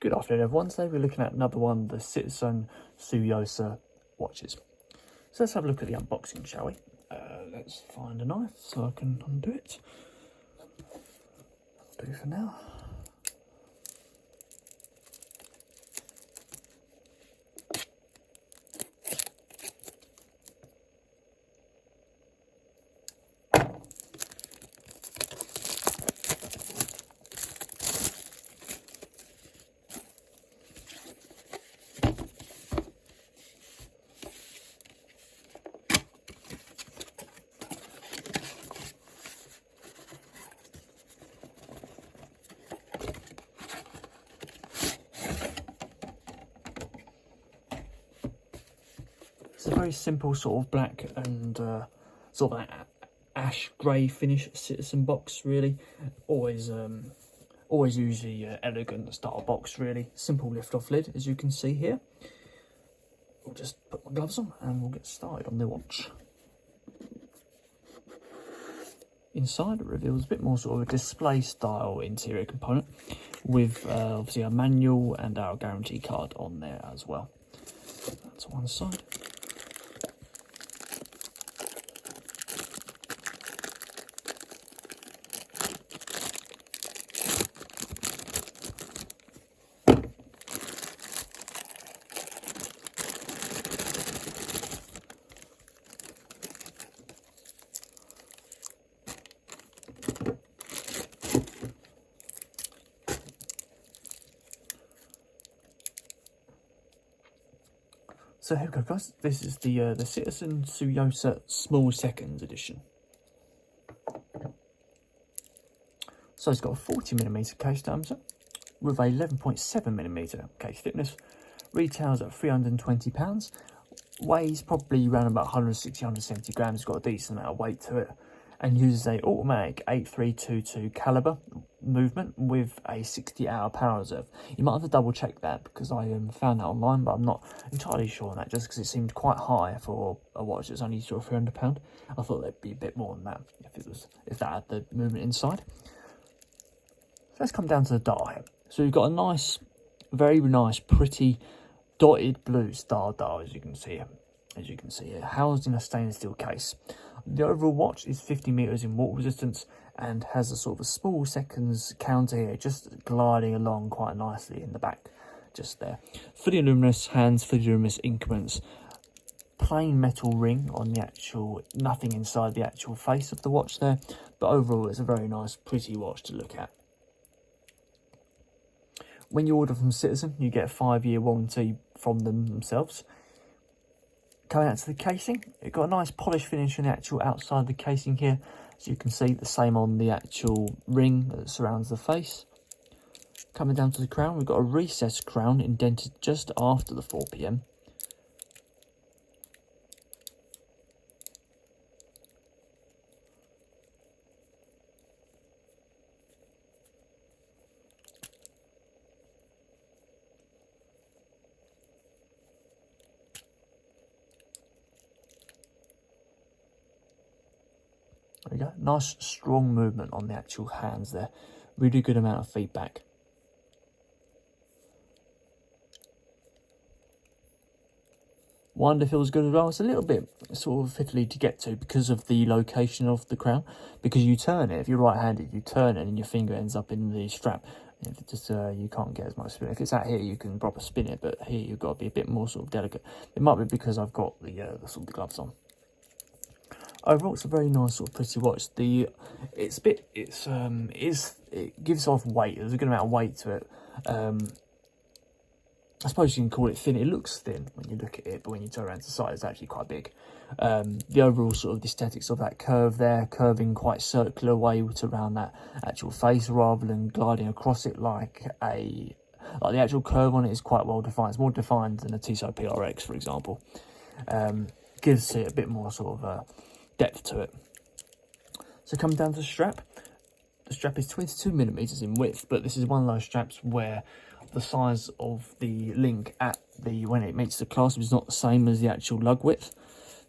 Good afternoon everyone. Today we're looking at another one of the Citizen Tsuyosa watches. So let's have a look at the unboxing, shall we? Let's find a knife so I can undo it. Do for now. It's a very simple sort of black and sort of like ash grey finish Citizen box, really. Always usually elegant style box, really. Simple lift off lid, as you can see here. We'll just put my gloves on and we'll get started on the watch. Inside it reveals a bit more sort of a display style interior component with obviously a manual and our guarantee card on there as well. That's one side. So here we go, guys. This is the Citizen Tsuyosa Small Seconds edition. So it's got a 40mm case diameter with a 11.7mm case thickness. Retails at £320. Weighs probably around about 160, 170 grams. It's got a decent amount of weight to it. And uses a automatic 8322 caliber movement with a 60-hour power reserve. You might have to double check that because I found that online, but I'm not entirely sure on that just because it seemed quite high for a watch that's only sort of £300. I thought there'd be a bit more than that if that had the movement inside. So let's come down to the dial here. So you've got a nice, very nice, pretty dotted blue style dial, as you can see here, housed in a stainless steel case. The overall watch is 50 meters in water resistance and has a sort of a small seconds counter here, just gliding along quite nicely in the back, just there. Fully luminous hands, fully luminous increments. Plain metal ring on the actual, nothing inside the actual face of the watch there, but overall it's a very nice, pretty watch to look at. When you order from Citizen, you get a 5-year warranty from them themselves. Coming out to the casing, it's got a nice polished finish on the actual outside of the casing here. As you can see, the same on the actual ring that surrounds the face. Coming down to the crown, we've got a recessed crown indented just after the 4 PM. There we go. Nice strong movement on the actual hands there. Really good amount of feedback. Winder feels good as well. It's a little bit sort of fiddly to get to because of the location of the crown. Because you turn it, if you're right-handed, you turn it and your finger ends up in the strap. If it just you can't get as much spin. If it's out here, you can proper spin it, but here you've got to be a bit more sort of delicate. It might be because I've got the sort of gloves on. Overall, it's a very nice sort of pretty watch. It gives off weight. There's a good amount of weight to it. I suppose you can call it thin. It looks thin when you look at it, but when you turn around to the side, it's actually quite big. The overall sort of the aesthetics of that curve there, curving quite circular way around that actual face rather than gliding across it like the actual curve on it is quite well defined. It's more defined than a Tissot PRX, for example. Gives it a bit more sort of depth to it. So coming down to the strap is 22mm in width, but this is one of those straps where the size of the link when it meets the clasp is not the same as the actual lug width.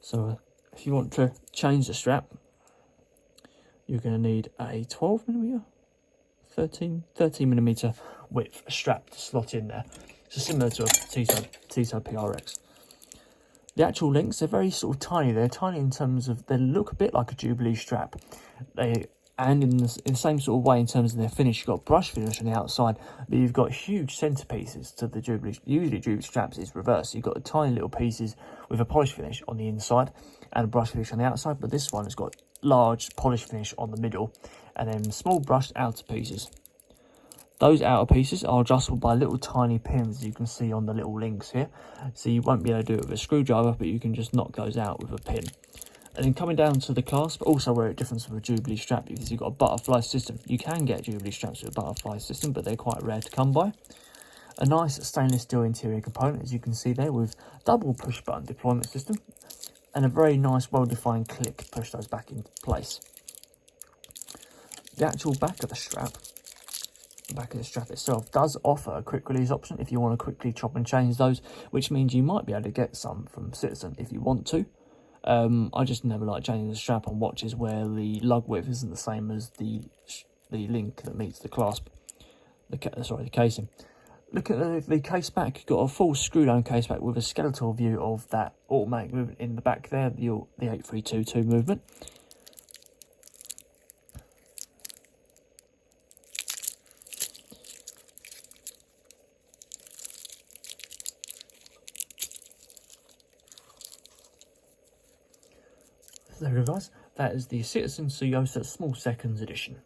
So if you want to change the strap, you're going to need a 12mm, 13mm, width strap to slot in there. So similar to a Tissot PRX. The actual links, they're very sort of tiny. They're tiny in terms of, they look a bit like a Jubilee strap. And in the same sort of way in terms of their finish, you've got brush finish on the outside, but you've got huge centerpieces to the Jubilee. Usually Jubilee straps is reversed. You've got tiny little pieces with a polish finish on the inside and a brush finish on the outside, but this one has got large polish finish on the middle and then small brushed outer pieces. Those outer pieces are adjustable by little tiny pins, as you can see on the little links here. So you won't be able to do it with a screwdriver, but you can just knock those out with a pin. And then coming down to the clasp, also where it differs from a Jubilee strap, because you've got a butterfly system. You can get Jubilee straps with a butterfly system, but they're quite rare to come by. A nice stainless steel interior component, as you can see there, with double push button deployment system, and a very nice well-defined click to push those back into place. The actual back of the strap, the back of the strap itself, does offer a quick release option if you want to quickly chop and change those, which means you might be able to get some from Citizen if you want to. I just never like changing the strap on watches where the lug width isn't the same as the link that meets the clasp, the casing. Look at the case back. You've got a full screw down case back with a skeletal view of that automatic movement in the back there, the 8322 movement. There we go, guys. That is the Citizen Tsuyosa Small Seconds edition.